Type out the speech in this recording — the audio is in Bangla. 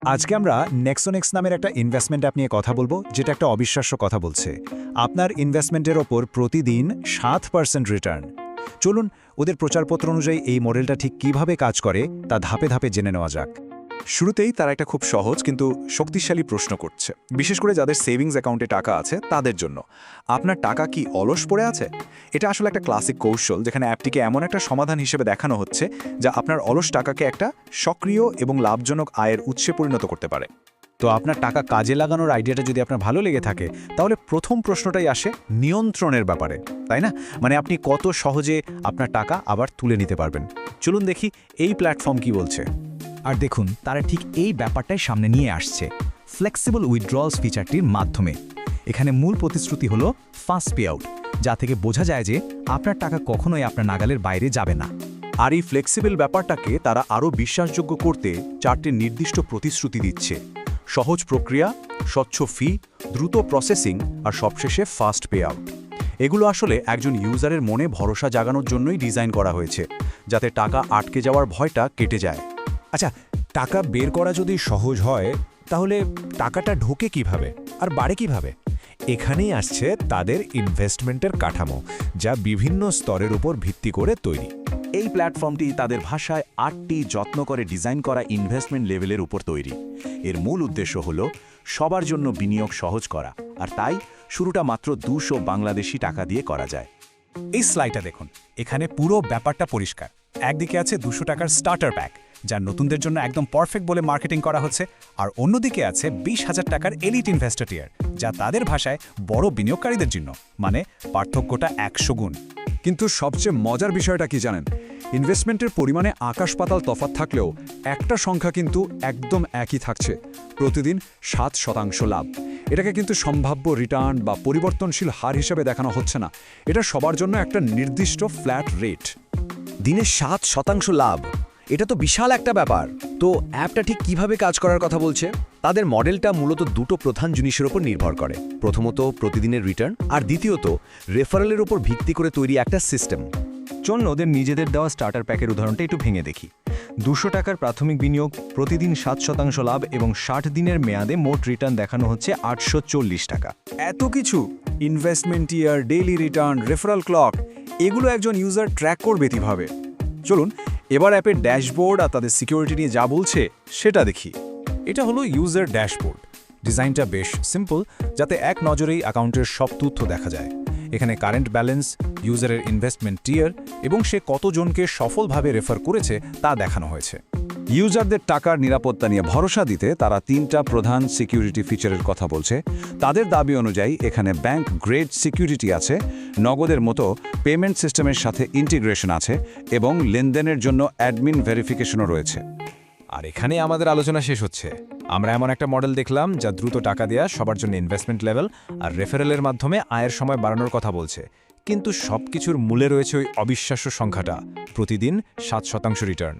আজকে আমরা নেক্সোনেক্স নামের একটা ইনভেস্টমেন্ট অ্যাপ নিয়ে কথা বলবো, যেটা একটা অবিশ্বাস্য কথা বলছে। আপনার ইনভেস্টমেন্টের ওপর প্রতিদিন 7% রিটার্ন। চলুন ওদের প্রচারপত্র অনুযায়ী এই মডেলটা ঠিক কিভাবে কাজ করে তা ধাপে ধাপে জেনে নেওয়া যাক। শুরুতেই তারা একটা খুব সহজ কিন্তু শক্তিশালী প্রশ্ন করছে, বিশেষ করে যাদের সেভিংস অ্যাকাউন্টে টাকা আছে তাদের জন্য। আপনার টাকা কি অলস পড়ে আছে? এটা আসলে একটা ক্লাসিক কৌশল, যেখানে অ্যাপটিকে এমন একটা সমাধান হিসেবে দেখানো হচ্ছে যা আপনার অলস টাকাকে একটা সক্রিয় এবং লাভজনক আয়ের উৎসে পরিণত করতে পারে। তো আপনার টাকা কাজে লাগানোর আইডিয়াটা যদি আপনার ভালো লেগে থাকে, তাহলে প্রথম প্রশ্নটাই আসে নিয়ন্ত্রণের ব্যাপারে, তাই না? মানে আপনি কত সহজে আপনার টাকা আবার তুলে নিতে পারবেন। চলুন দেখি এই প্ল্যাটফর্ম কি বলছে। আর দেখুন, তারা ঠিক এই ব্যাপারটাই সামনে নিয়ে আসছে ফ্লেক্সিবল উইথড্রলস ফিচারটির মাধ্যমে। এখানে মূল প্রতিশ্রুতি হলো ফাস্ট পে আউট, যা থেকে বোঝা যায় যে আপনার টাকা কখনোই আপনার নাগালের বাইরে যাবে না। আর এই ফ্লেক্সিবল ব্যাপারটাকে তারা আরও বিশ্বাসযোগ্য করতে 4টি নির্দিষ্ট প্রতিশ্রুতি দিচ্ছে: সহজ প্রক্রিয়া, স্বচ্ছ ফি, দ্রুত প্রসেসিং আর সবশেষে ফাস্ট পে আউট। এগুলো আসলে একজন ইউজারের মনে ভরসা জাগানোর জন্যই ডিজাইন করা হয়েছে, যাতে টাকা আটকে যাওয়ার ভয়টা কেটে যায়। আচ্ছা, টাকা বের করা যদি সহজ হয়, তাহলে টাকাটা ঢোকে কিভাবে আর বাড়ে কিভাবে? এখানেই আসছে তাদের ইনভেস্টমেন্টের কাঠামো, যা বিভিন্ন স্তরের উপর ভিত্তি করে তৈরি। এই প্ল্যাটফর্মটি তাদের ভাষায় 8টি যত্ন করে ডিজাইন করা ইনভেস্টমেন্ট লেভেলের উপর তৈরি। এর মূল উদ্দেশ্য হল সবার জন্য বিনিয়োগ সহজ করা, আর তাই শুরুটা মাত্র 200 বাংলাদেশি টাকা দিয়ে করা যায়। এই স্লাইডটা দেখুন, এখানে পুরো ব্যাপারটা পরিষ্কার। একদিকে আছে 200 টাকার স্টার্টার প্যাক, যা নতুনদের জন্য একদম পারফেক্ট বলে মার্কেটিং করা হচ্ছে, আর অন্যদিকে আছে 20,000 টাকার এলিট ইনভেস্টর টিয়ার, যা তাদের ভাষায় বড় বিনিয়োগকারীদের জন্য, মানে পার্থক্যটা 100 গুণ। কিন্তু সবচেয়ে মজার বিষয়টা কি জানেন? ইনভেস্টমেন্টের পরিমাণে আকাশ পাতাল তফাৎ থাকলেও একটা সংখ্যা কিন্তু একদম একই থাকছে: প্রতিদিন 7% লাভ। এটাকে কিন্তু সম্ভাব্য রিটার্ন বা পরিবর্তনশীল হার হিসেবে দেখানো হচ্ছে না, এটা সবার জন্য একটা নির্দিষ্ট ফ্ল্যাট রেট। দিনে 7% লাভ, এটা তো বিশাল একটা ব্যাপার। তো অ্যাপটা ঠিক কিভাবে কাজ করার কথা বলছে? তাদের মডেলটা মূলত দুটো প্রধান জিনিসের উপর নির্ভর করে। প্রথমত প্রতিদিনের রিটার্ন, আর দ্বিতীয়ত রেফারেলের উপর ভিত্তি করে তৈরি একটা সিস্টেম। চলুন ওদের নিজেদের দেওয়া স্টার্টার প্যাকের উদাহরণটা একটু ভেঙে দেখি। 200 টাকার প্রাথমিক বিনিয়োগ, প্রতিদিন 7% লাভ এবং 60 দিনের মেয়াদে মোট রিটার্ন দেখানো হচ্ছে 840 টাকা। এত কিছু, ইনভেস্টমেন্ট ইয়ার, ডেইলি রিটার্ন, রেফারেল ক্লক, এগুলো একজন ইউজার ট্র্যাক করবে কিভাবে? চলুন এবার অ্যাপের ড্যাশবোর্ড আর তাদের সিকিউরিটি নিয়ে যা বলছে সেটা দেখি। এটা হলো ইউজার ড্যাশবোর্ড। ডিজাইনটা বেশ সিম্পল, যাতে এক নজরেই অ্যাকাউন্টের সব তথ্য দেখা যায়। এখানে কারেন্ট ব্যালেন্স, ইউজারের ইনভেস্টমেন্ট টিয়ার এবং সে কতজনকে সফলভাবে রেফার করেছে তা দেখানো হয়েছে। ইউজারদের টাকার নিরাপত্তা নিয়ে ভরসা দিতে তারা 3টা প্রধান সিকিউরিটি ফিচারের কথা বলছে। তাদের দাবি অনুযায়ী এখানে ব্যাংক গ্রেড সিকিউরিটি আছে, নগদের মতো পেমেন্ট সিস্টেমের সাথে ইন্টিগ্রেশন আছে এবং লেনদেনের জন্য অ্যাডমিন ভেরিফিকেশনও রয়েছে। আর এখানে আমাদের আলোচনা শেষ হচ্ছে। আমরা এমন একটা মডেল দেখলাম যা দ্রুত টাকা দেয়া, সবার জন্য ইনভেস্টমেন্ট লেভেল আর রেফারেলের মাধ্যমে আয়ের সময় বাড়ানোর কথা বলছে। কিন্তু সবকিছুর মূলে রয়েছে ওই অবিশ্বাস্য সংখ্যাটা: প্রতিদিন 7% রিটার্ন।